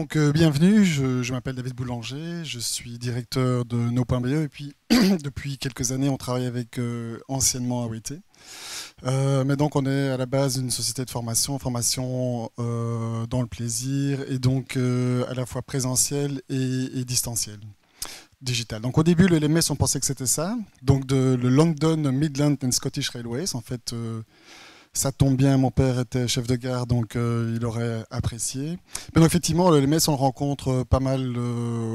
Donc, bienvenue, je m'appelle David Boulanger, je suis directeur de No.be et puis depuis quelques années on travaille avec anciennement AOIT. Mais donc on est à la base d'une société de formation dans le plaisir et donc à la fois présentiel et distanciel, digital. Donc au début le LMS on pensait que c'était ça, donc le London Midland and Scottish Railways en fait. Ça tombe bien, mon père était chef de gare, donc il aurait apprécié. Mais donc, effectivement, le LMS, on le rencontre pas mal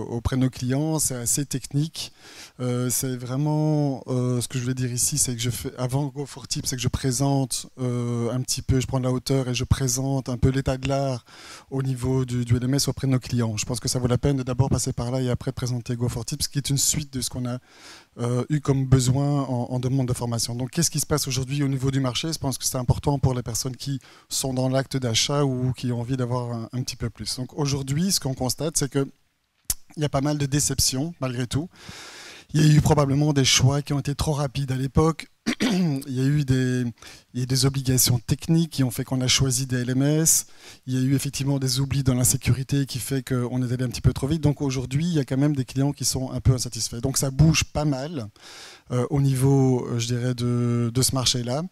auprès de nos clients. C'est assez technique. C'est vraiment ce que je voulais dire ici, c'est que je fais avant Go for Tips, c'est que je présente un petit peu, je prends de la hauteur et je présente un peu l'état de l'art au niveau du LMS auprès de nos clients. Je pense que ça vaut la peine de d'abord passer par là et après de présenter Go for Tips, qui est une suite de ce qu'on a eu comme besoin en demande de formation. Donc, qu'est-ce qui se passe aujourd'hui au niveau du marché? Je pense que c'est important pour les personnes qui sont dans l'acte d'achat ou qui ont envie d'avoir un petit peu plus. Donc, aujourd'hui, ce qu'on constate, c'est qu'il y a pas mal de déceptions, malgré tout. Il y a eu probablement des choix qui ont été trop rapides à l'époque. Il y a eu des obligations techniques qui ont fait qu'on a choisi des LMS. Il y a eu effectivement des oublis dans la sécurité qui fait qu'on est allé un petit peu trop vite. Donc aujourd'hui, il y a quand même des clients qui sont un peu insatisfaits. Donc ça bouge pas mal au niveau, je dirais, de ce marché-là.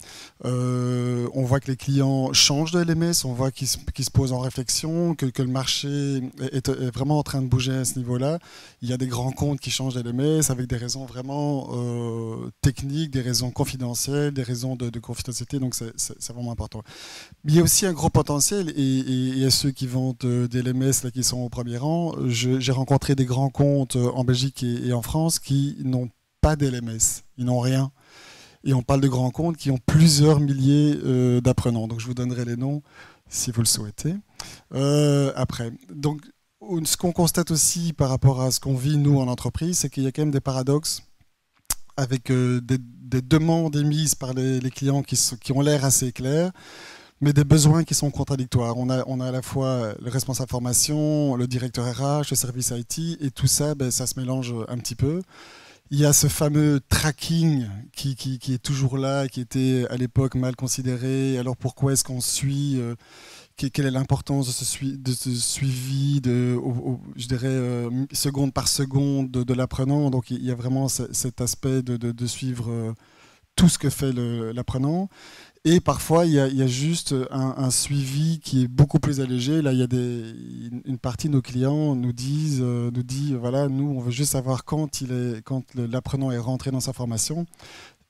On voit que les clients changent de LMS, on voit qu'ils se posent en réflexion, que le marché est vraiment en train de bouger à ce niveau-là. Il y a des grands comptes qui changent de LMS avec des raisons vraiment techniques, des raisons confidentielles, des raisons de confidentialité, donc c'est vraiment important. Mais il y a aussi un gros potentiel, et à ceux qui vendent des LMS là, qui sont au premier rang, j'ai rencontré des grands comptes en Belgique et en France qui n'ont pas d'LMS, ils n'ont rien. Et on parle de grands comptes qui ont plusieurs milliers d'apprenants. Donc je vous donnerai les noms si vous le souhaitez après. Donc ce qu'on constate aussi par rapport à ce qu'on vit nous en entreprise, c'est qu'il y a quand même des paradoxes avec des demandes émises par les clients qui ont l'air assez clairs, mais des besoins qui sont contradictoires. On a à la fois le responsable formation, le directeur RH, le service IT, et tout ça, ça se mélange un petit peu. Il y a ce fameux tracking qui est toujours là, qui était à l'époque mal considéré. Alors pourquoi est-ce qu'on suit quelle est l'importance de ce suivi, je dirais, seconde par seconde de l'apprenant? Donc il y a vraiment cet aspect de suivre tout ce que fait l'apprenant. Et parfois, il y a juste un suivi qui est beaucoup plus allégé. Là, il y a une partie de nos clients nous dit, voilà, nous, on veut juste savoir quand l'apprenant est rentré dans sa formation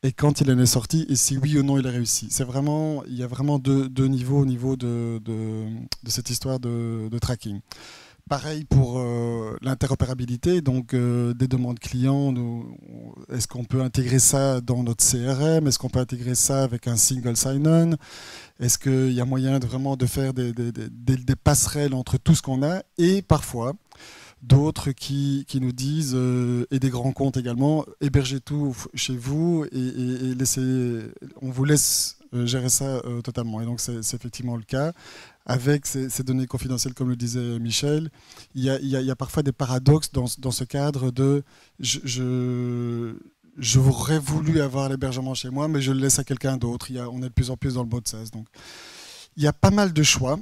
et quand il en est sorti et si oui ou non il a réussi. Il y a vraiment deux niveaux au niveau de cette histoire de tracking. Pareil pour l'interopérabilité, donc des demandes clients. Est-ce qu'on peut intégrer ça dans notre CRM? Est-ce qu'on peut intégrer ça avec un single sign-on? Est-ce qu'il y a moyen vraiment de faire des passerelles entre tout ce qu'on a? Et parfois, d'autres qui nous disent, et des grands comptes également, hébergez tout chez vous et on vous laisse gérer ça totalement. Et donc c'est effectivement le cas. Avec ces données confidentielles, comme le disait Michel, il y a parfois des paradoxes dans ce cadre de j'aurais voulu avoir l'hébergement chez moi, mais je le laisse à quelqu'un d'autre. On est de plus en plus dans le mode sas. Donc, il y a pas mal de choix.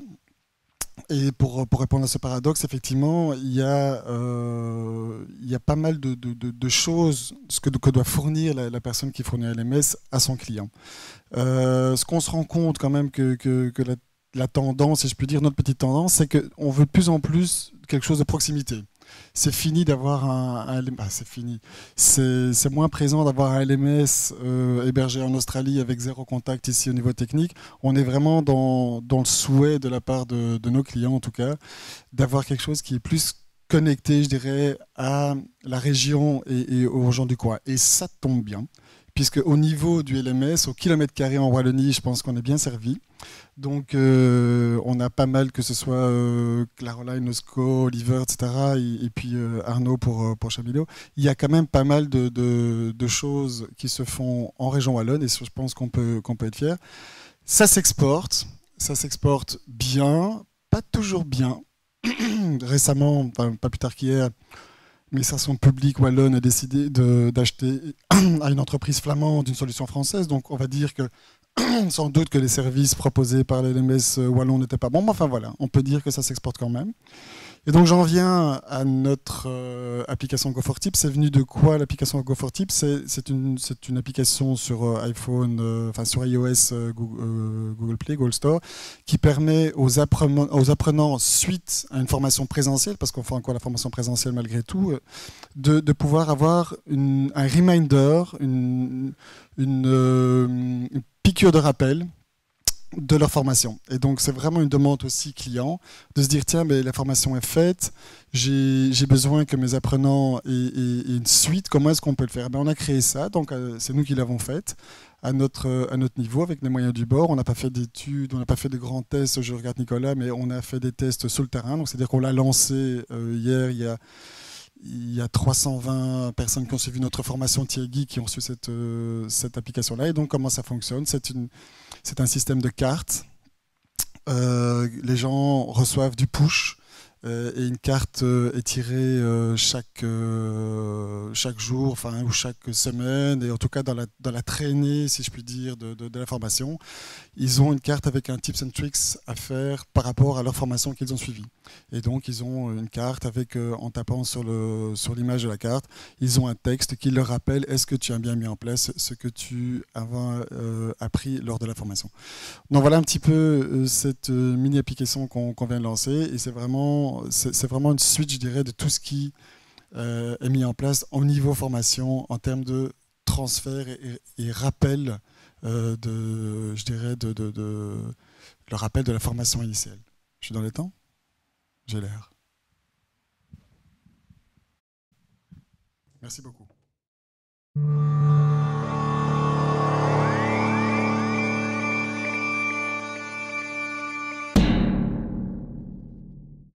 Et pour répondre à ce paradoxe, effectivement, il y a pas mal de choses que doit fournir la personne qui fournit un LMS à son client. Ce qu'on se rend compte quand même que la tendance, si je puis dire, notre petite tendance, c'est qu'on veut de plus en plus quelque chose de proximité. C'est fini d'avoir un LMS. C'est fini. C'est moins présent d'avoir un LMS hébergé en Australie avec zéro contact ici au niveau technique. On est vraiment dans le souhait de la part de nos clients, en tout cas, d'avoir quelque chose qui est plus connecté, je dirais, à la région et aux gens du coin. Et ça tombe bien, puisque au niveau du LMS, au kilomètre carré en Wallonie, je pense qu'on est bien servi. Donc on a pas mal, que ce soit Caroline, Nosco, Oliver, etc. Et puis Arnaud pour Chamillot. Il y a quand même pas mal de choses qui se font en région wallonne et je pense qu'on peut être fier. Ça s'exporte bien, pas toujours bien. Récemment, enfin, pas plus tard qu'hier, l'administration publique wallonne a décidé d'acheter à une entreprise flamande une solution française. Donc on va dire que sans doute que les services proposés par les LMS wallons n'étaient pas bons. Mais enfin voilà, on peut dire que ça s'exporte quand même. Et donc j'en viens à notre application Go4Tips. C'est venu de quoi l'application Go4Tips? C'est une application sur iPhone, enfin sur iOS, Google Play, Google Store, qui permet aux apprenants, suite à une formation présentielle, parce qu'on fait encore la formation présentielle malgré tout, de pouvoir avoir un reminder, une piqûre de rappel de leur formation. Et donc, c'est vraiment une demande aussi client de se dire, tiens, mais la formation est faite, j'ai besoin que mes apprenants aient une suite, comment est-ce qu'on peut le faire? On a créé ça, donc c'est nous qui l'avons faite à notre niveau, avec les moyens du bord. On n'a pas fait d'études, on n'a pas fait de grands tests, je regarde Nicolas, mais on a fait des tests sur le terrain. Donc, c'est-à-dire qu'on l'a lancé hier, il y a 320 personnes qui ont suivi notre formation Tiegui qui ont reçu cette application-là. Et donc, comment ça fonctionne? C'est un système de cartes. Les gens reçoivent du push et une carte est tirée chaque jour, enfin, ou chaque semaine, et en tout cas dans la traînée, si je puis dire, de la formation. Ils ont une carte avec un tips and tricks à faire par rapport à leur formation qu'ils ont suivie. Et donc, ils ont une carte avec, en tapant sur l'image de la carte, ils ont un texte qui leur rappelle est-ce que tu as bien mis en place ce que tu avais appris lors de la formation. Donc voilà un petit peu cette mini-application qu'on vient de lancer. Et c'est vraiment une suite, je dirais, de tout ce qui est mis en place au niveau formation en termes de transfert et rappel je dirais, le rappel de la formation initiale. Je suis dans les temps? J'ai l'air. Merci beaucoup.